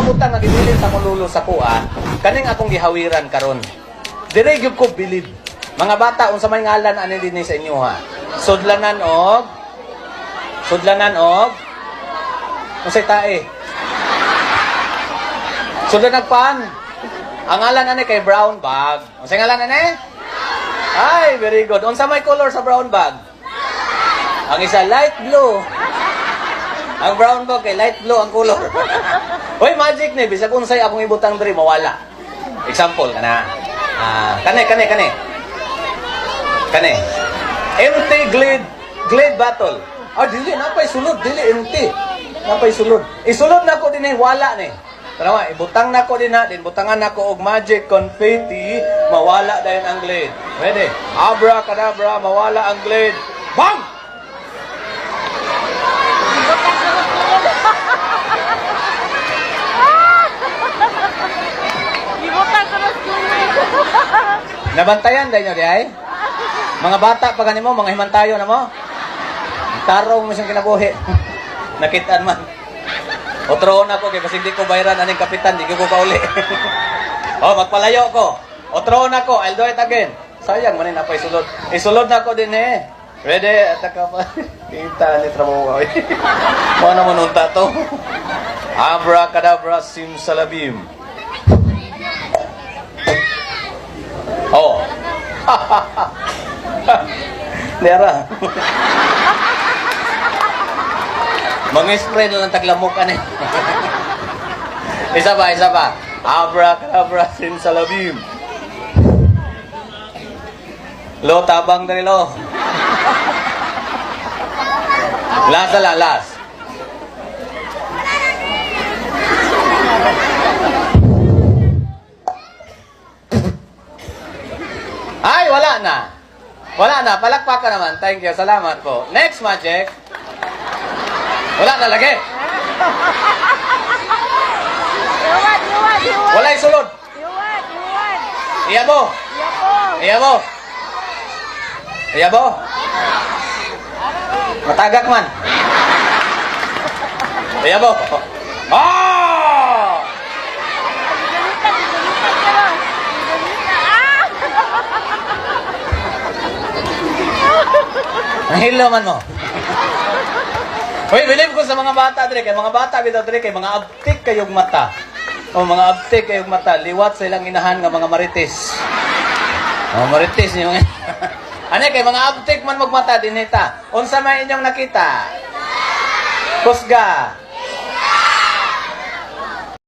butang nga gibilin sa mululo sa kuha, kaning akong gihawiran karon. Dire gyud ko bilib. Mga bata, unsa may ngalan ani dinhi sa inyo ha? Sudlanan og unsay tae? Sudlanan pan. Ang ngalan ani kay brown bag. Unsay ngalan ani? Ay, very good. Unsa may color sa brown bag? Ang isa light blue. Ang brown bag kay light blue ang color. Hoy, magic ni bisag unsay akong ibutang diri mawala. Example kana. Kane. Empty glade bottle. Dili napay sulod, dili empty. Napay sulod. Isulod na ko dinhi wala ni. Tanawa, ibutang na ko din na, din butangan na ko og magic confetti, mawala dayon ang glade. Pwede. Abracadabra, mawala ang glade. Bang! Nabantayan dayon di ay? Mga bata pa kanimo, mga himantayo na mo. Tarong mo siyang kinabuhi. Nakitaan man. Otroon ako kay kasi hindi ko bayaran aning kapitan, di ko kauli. Magpalayo ko. Otroon ako, I'll do it again. Sayang man na pa isulod. Isulod na ako din eh. Ready? Ataka pa. Kita ni trabaho. Ano mo nunta to? Abracadabra simsalabim. Nera. Mang-spray na lang taglamukan eh. Isa pa. Abracadabra simsalabim. Lo, tabang dari lo. Last. Ay, wala na. Palakpakan naman. Thank you. Salamat po. Next magic. Wala na lagi. Wala isulod. Iyabo. Matagak man. Iyabo. Ang hilo man mo. Hoy, believe ko sa mga bata dre kay mga bata bitaw dre kay mga abtik kayog mata. Mga abtik kayog mata, liwat sa ilang inahan nga mga marites. Marites niyo nga. Ano kay mga abtik man magmata dinita. Unsa may inyong nakita? Kusga.